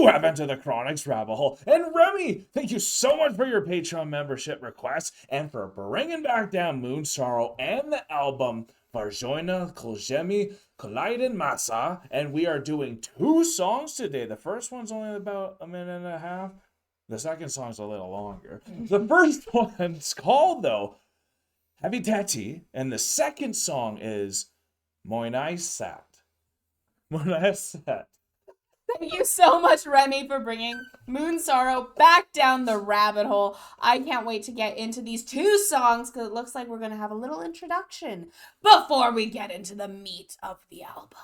You have entered the Chronic's rabbit hole. And Remy, thank you so much for your Patreon membership request and for bringing back down Moonsorrow and the album Varjoina Koljemi Kolaiden Masa. And we are doing 2 songs today. The first one's only about a minute and a half. The second song's a little longer. The first one's called, though, Hävitetty, and the second song is Muinaiset. Muinaiset. Thank you so much, Remy, for bringing Moonsorrow back down the rabbit hole. I can't wait to get into these 2 songs because it looks like we're going to have a little introduction before we get into the meat of the album.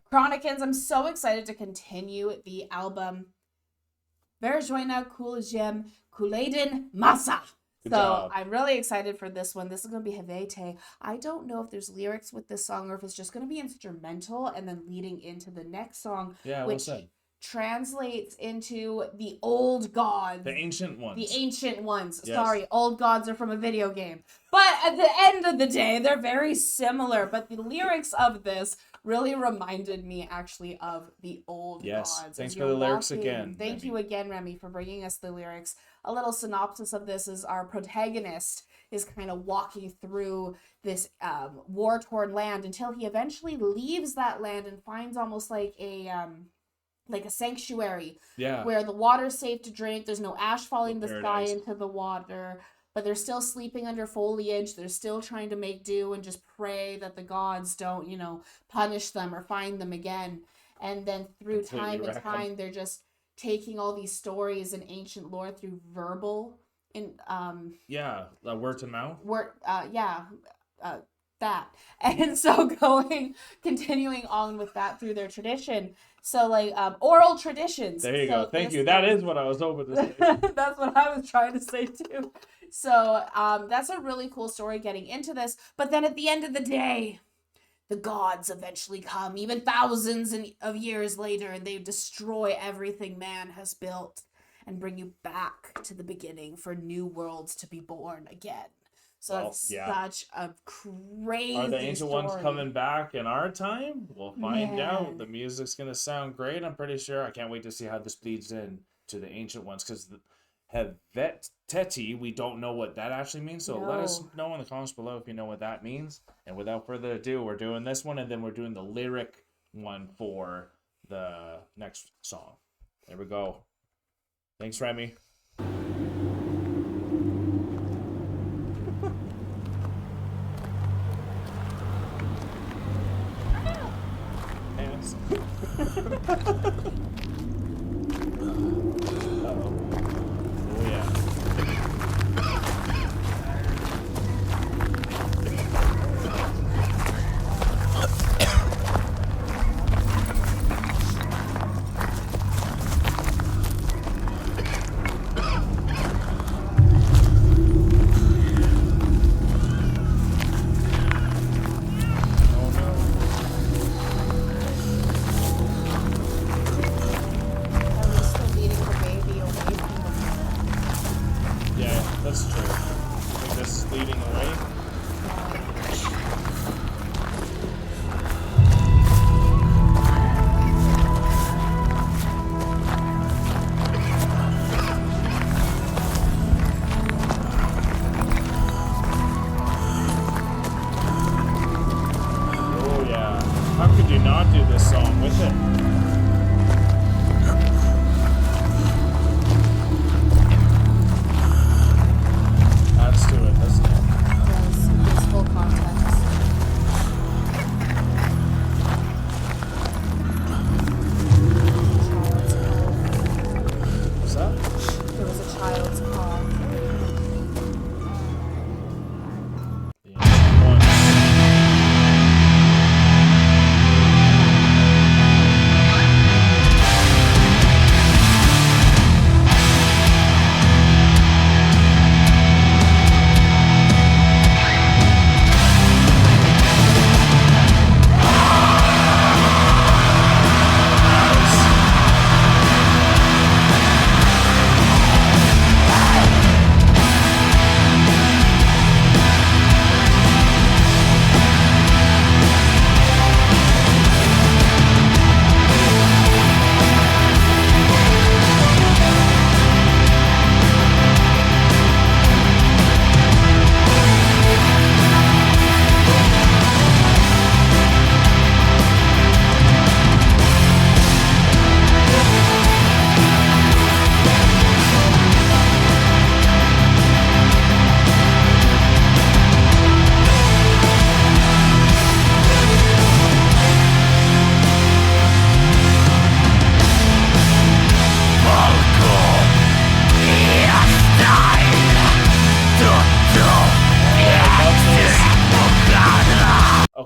Chronicans, I'm so excited to continue the album Varjoina Koljemi Kolaiden Masa. So I'm really excited for this one. This is going to be Hävitetty. I don't know if there's lyrics with this song or if it's just going to be instrumental and then leading into the next song, which translates into the old gods. The ancient ones. The ancient ones. Yes. Sorry, old gods are from a video game. But at the end of the day, they're very similar. But the lyrics of this really reminded me actually of the old gods. Thanks for the lyrics again. Thank you again, Remy, for bringing us the lyrics. A little synopsis of this is our protagonist is kind of walking through this war-torn land until he eventually leaves that land and finds almost like a sanctuary where the water's safe to drink. There's no ash falling the sky into the water, but they're still sleeping under foliage. They're still trying to make do and just pray that the gods don't, punish them or find them again. And then through time and time, they're just taking all these stories and ancient lore through verbal word to mouth. That. And so continuing on with that through their tradition. So oral traditions. There you go. Thank you. That is what I was hoping to say. That's what I was trying to say too. So that's a really cool story getting into this. But then at the end of the day, the gods eventually come, even thousands of years later, and they destroy everything man has built and bring you back to the beginning for new worlds to be born again. So it's such a crazy Are the ancient story. ones coming back in our time? We'll find out. The music's going to sound great, I'm pretty sure. I can't wait to see how this bleeds in to the ancient ones, because Hävitetty, we don't know what that actually means. So let us know in the comments below if you know what that means. And without further ado, we're doing this one, and then we're doing the lyric one for the next song. There we go. Thanks, Remy. That's true. I think this is leading away. Oh yeah. How could you not do this song with it?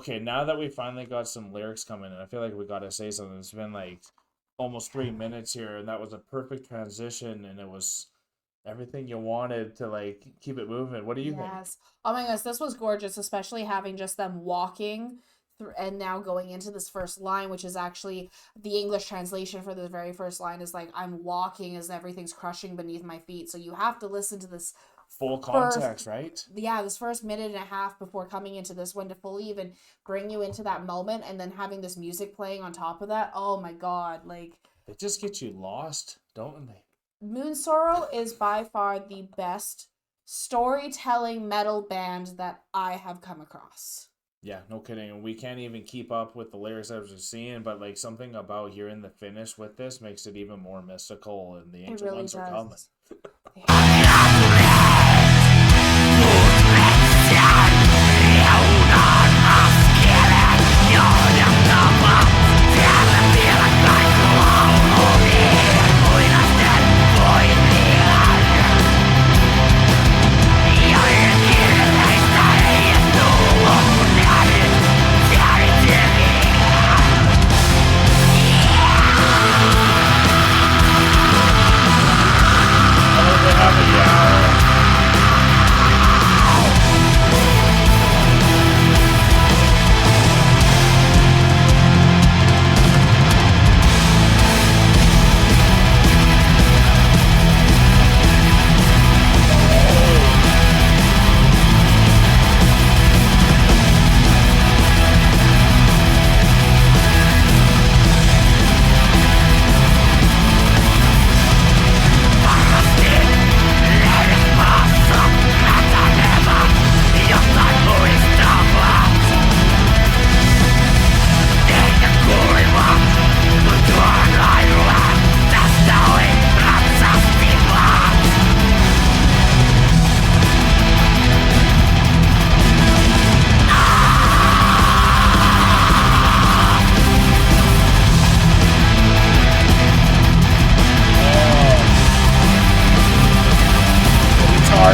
okay, now that we finally got some lyrics coming in, I feel like we got to say something. It's been like almost 3 minutes here, and that was a perfect transition, and it was everything you wanted to like keep it moving. What do you think? Yes. Oh my gosh, this was gorgeous, especially having just them walking through and now going into this first line, which is actually the English translation for the very first line is like, I'm walking as everything's crushing beneath my feet. So you have to listen to this Full context, right? Yeah, this first minute and a half before coming into this one to fully even bring you into that moment, and then having this music playing on top of that. Oh my God, like They just get you lost, don't they? Moonsorrow is by far the best storytelling metal band that I have come across. Yeah, no kidding. And we can't even keep up with the lyrics I was just seeing, but like something about hearing the finish with this makes it even more mystical, and the ancient ones are coming.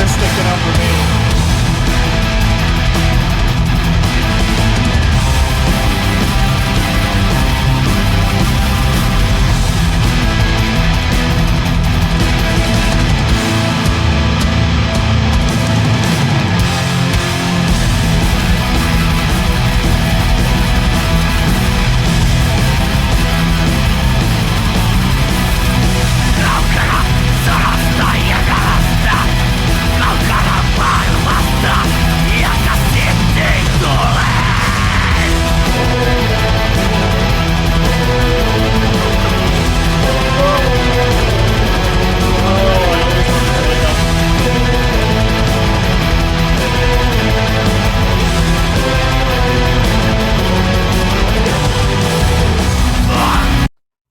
Sticking up for me.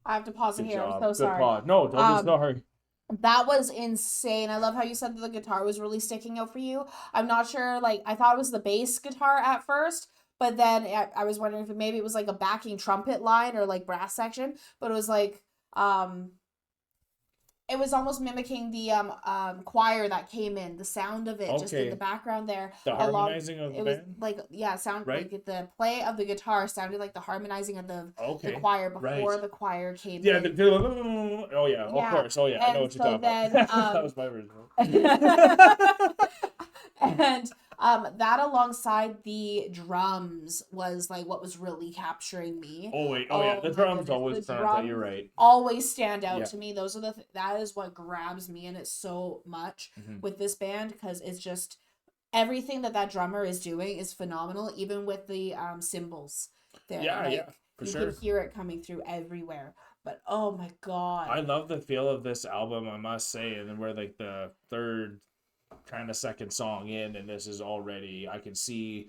I have to pause it Good here. job. I'm so Good sorry. pause. No, don't be sorry. That was insane. I love how you said that the guitar was really sticking out for you. I'm not sure, like, I thought it was the bass guitar at first, but then I was wondering if maybe it was like a backing trumpet line or like brass section, but it was like, it was almost mimicking the choir that came in, the sound of it just in the background there. The harmonizing of the it was band? like, yeah, sound Right? like the play of the guitar sounded like the harmonizing of the choir before right. the choir came Yeah, in. oh yeah, of course. Oh yeah, I know what you're talking then, about. That was my version. And that alongside the drums was like what was really capturing me. Oh wait, yeah, the drums always stand out. You're right. Always stand out to me. Those are that is what grabs me, and it's so much with this band because it's just everything that drummer is doing is phenomenal. Even with the cymbals, there. Yeah, for sure. You can hear it coming through everywhere. But oh my God, I love the feel of this album, I must say, and then we're like the third kind of second song in, and this is already, I can see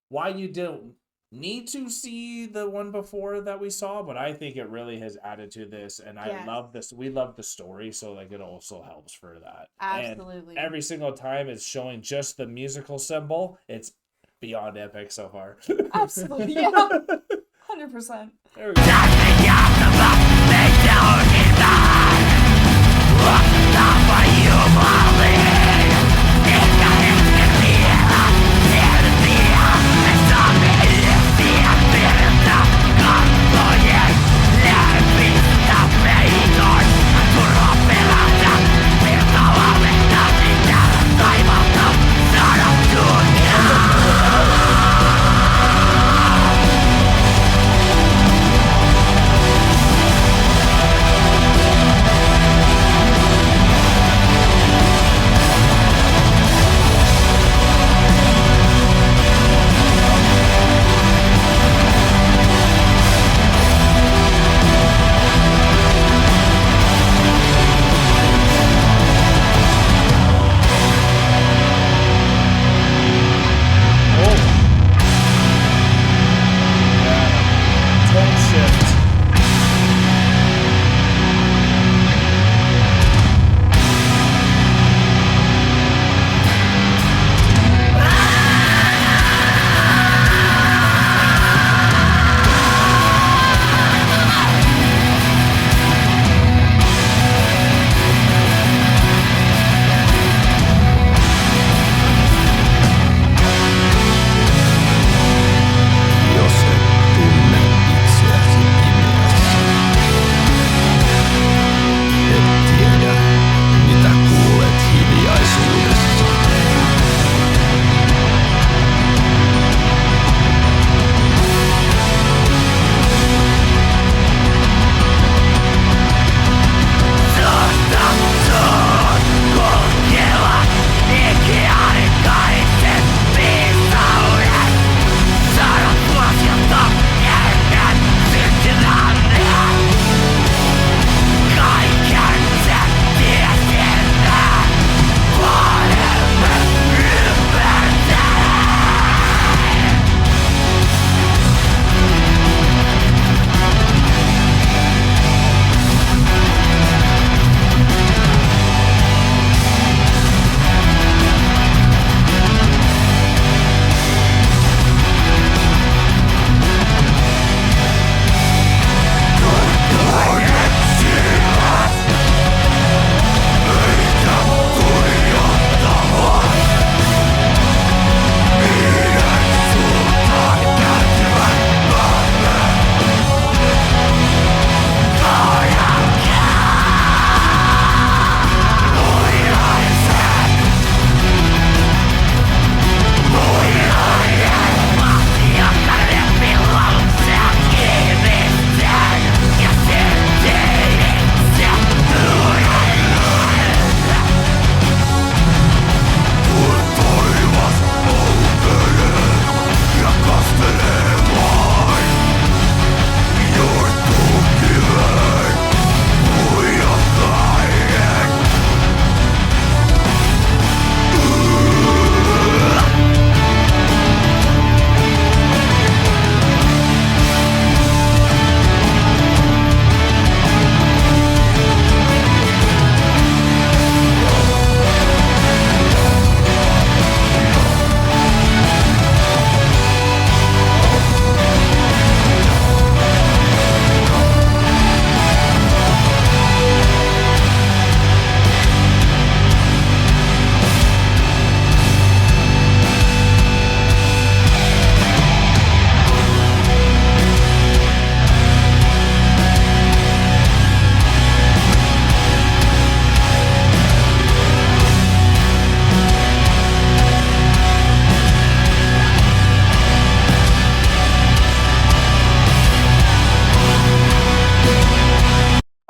why you don't need to see the one before that we saw, but I think it really has added to this, and I love this. We love the story, so like it also helps for that. Absolutely. And every single time it's showing just the musical symbol, it's beyond epic so far. Absolutely, yeah. 100%. There we go.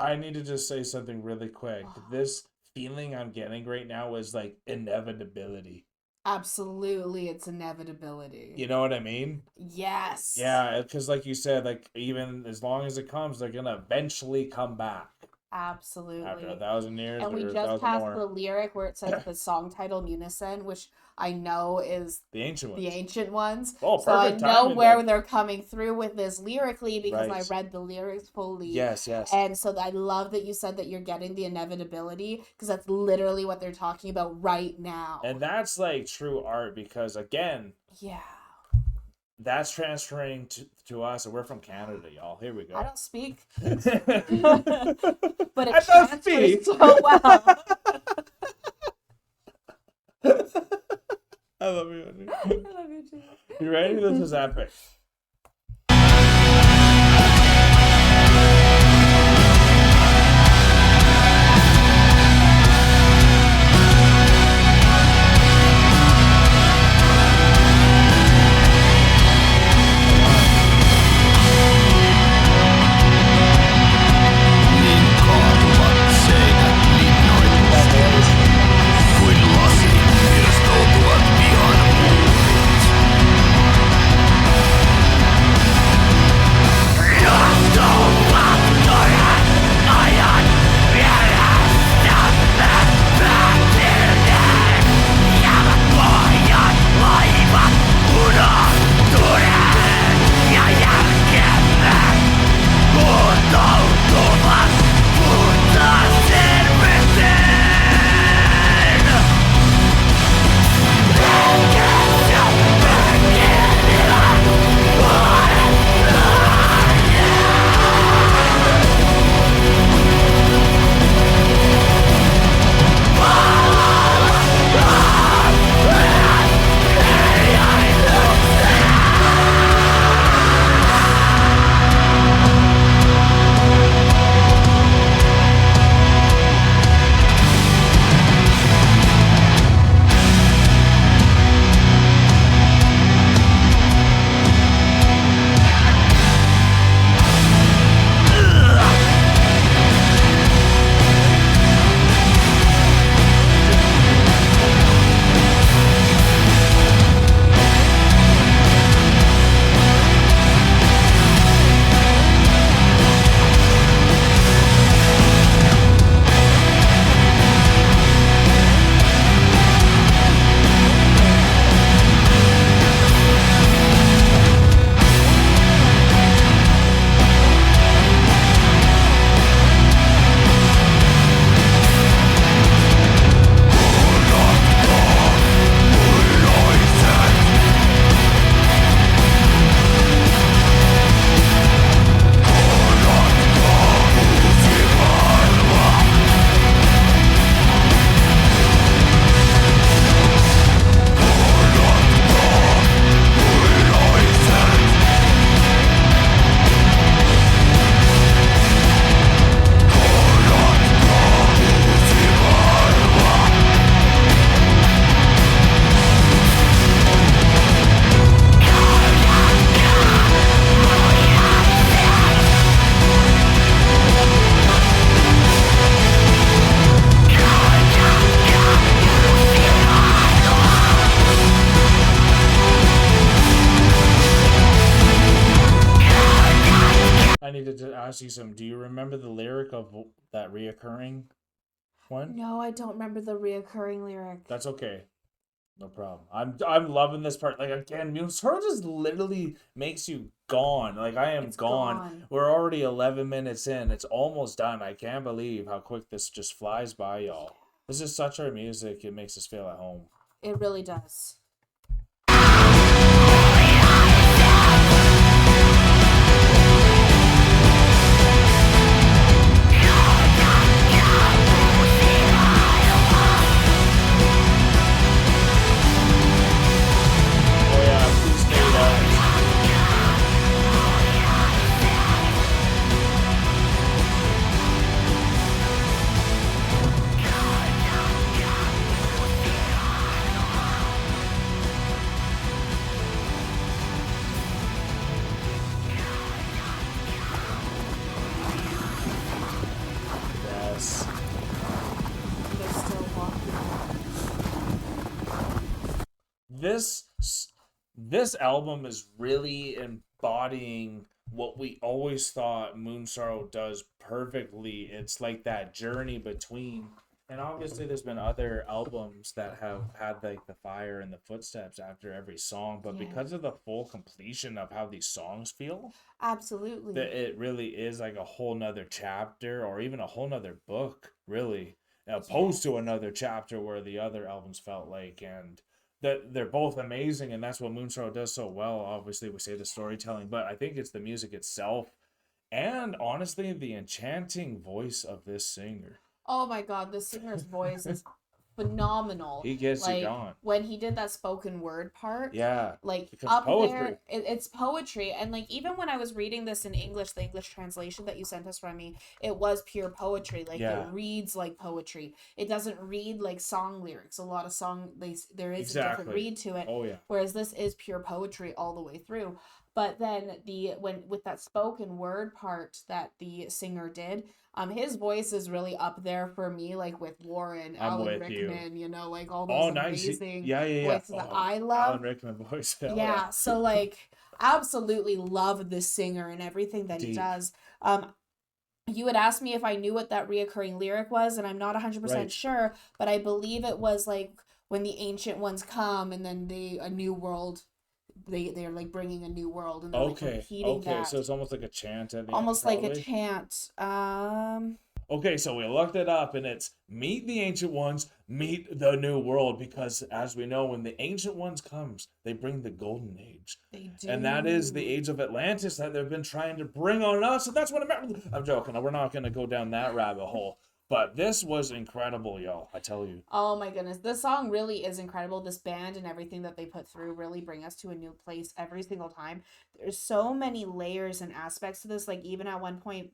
I need to just say something really quick. This feeling I'm getting right now is like inevitability. Absolutely, it's inevitability. You know what I mean? Yes. Yeah, because like you said, like even as long as it comes, they're gonna eventually come back. Absolutely. After 1,000 years, and we or just 1,000 passed more. the lyric where it says the song title Unison, which I know is The ancient ones. the ancient ones. Oh, so I perfect know timing where then. they're coming through with this lyrically because I Right. read the lyrics fully. Yes, yes. And so I love that you said that you're getting the inevitability because that's literally what they're talking about right now. And that's like true art because again, yeah. that's transferring to us, and we're from Canada, y'all. Here we go. I don't speak, but but it I don't transfers speak. so well. I love you. I love you too. You ready? This is epic. I needed to ask you some. Do you remember the lyric of that reoccurring one? No, I don't remember the reoccurring lyric. That's okay. No problem. I'm loving this part. Like again, Moonsorrow just literally makes you gone. Like I am It's gone. gone. We're already 11 minutes in. It's almost done. I can't believe how quick this just flies by, y'all. This is such our music. It makes us feel at home. It really does. Oh yeah, please stay down. this album is really embodying what we always thought Moonsorrow does perfectly. It's like that journey between, and obviously there's been other albums that have had like the fire and the footsteps after every song, but because of the full completion of how these songs feel, Absolutely. that it really is like a whole nother chapter or even a whole nother book, really, opposed to another chapter where the other albums felt like. And that they're both amazing, and that's what Moonsorrow does so well. Obviously we say the storytelling, but I think it's the music itself, and honestly the enchanting voice of this singer. Oh my god, the singer's voice is phenomenal. He gets like, it going. When he did that spoken word part, like up poetry. There, it's poetry. And like even when I was reading this in English, the English translation that you sent us, Remy, it was pure poetry. Like it reads like poetry. It doesn't read like song lyrics. A lot of there is a different read to it. Oh yeah. Whereas this is pure poetry all the way through. But then with that spoken word part that the singer did, his voice is really up there for me, like with Warren, Alan Rickman, you know, like all those amazing voices that I love. Alan Rickman voice. Yeah, so like absolutely love this singer and everything that he does. You had asked me if I knew what that reoccurring lyric was, and I'm not 100% sure, but I believe it was like when the ancient ones come and then a new world. They're like bringing a new world, and they're like repeating that. So it's almost like a chant at the almost end, like a chant. Okay, so we looked it up, and it's meet the ancient ones, meet the new world, because as we know, when the ancient ones comes, they bring the golden age. They do. And that is the age of Atlantis that they've been trying to bring on us, and that's what I'm joking. We're not going to go down that rabbit hole. But this was incredible, y'all. I tell you. Oh my goodness. This song really is incredible. This band and everything that they put through really bring us to a new place every single time. There's so many layers and aspects to this. Like even at one point,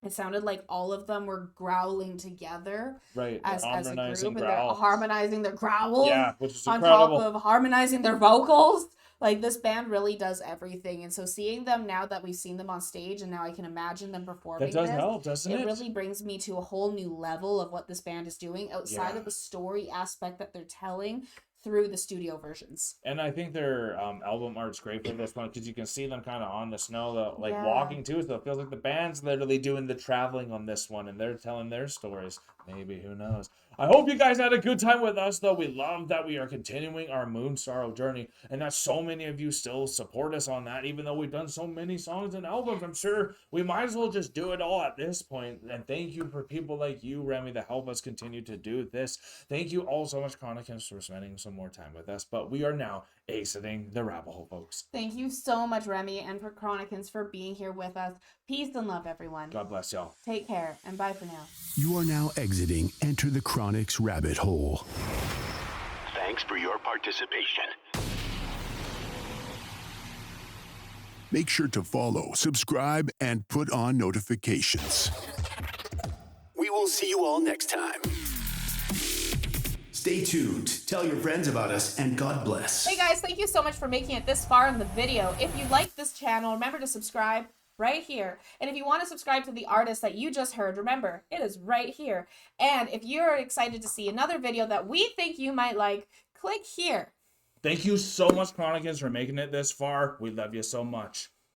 it sounded like all of them were growling together as a group. And they're harmonizing their growls which is on incredible. top of harmonizing their vocals. Like this band really does everything, and so seeing them now that we've seen them on stage, and now I can imagine them performing. That does help, doesn't it? It really brings me to a whole new level of what this band is doing outside of the story aspect that they're telling through the studio versions. And I think their album art's great for this one because you can see them kind of on the snow, walking too. So it feels like the band's literally doing the traveling on this one, and they're telling their stories. Maybe, who knows? I hope you guys had a good time with us, though. We love that we are continuing our Moonsorrow journey, and that so many of you still support us on that, even though we've done so many songs and albums. I'm sure we might as well just do it all at this point. And thank you for people like you, Remy, that help us continue to do this. Thank you all so much, Chronicans, for spending some more time with us. But we are now exiting the rabbit hole, folks. Thank you so much, Remy, and for Chronicans for being here with us. Peace and love, everyone. God bless y'all. Take care, and bye for now. You are now exiting Enter the Chronic's rabbit hole. Thanks for your participation. Make sure to follow, subscribe, and put on notifications. We will see you all next time. Stay tuned, tell your friends about us, and God bless. Hey guys, thank you so much for making it this far in the video. If you like this channel, remember to subscribe right here. And if you want to subscribe to the artist that you just heard, remember, it is right here. And if you're excited to see another video that we think you might like, click here. Thank you so much, Chronicans, for making it this far. We love you so much.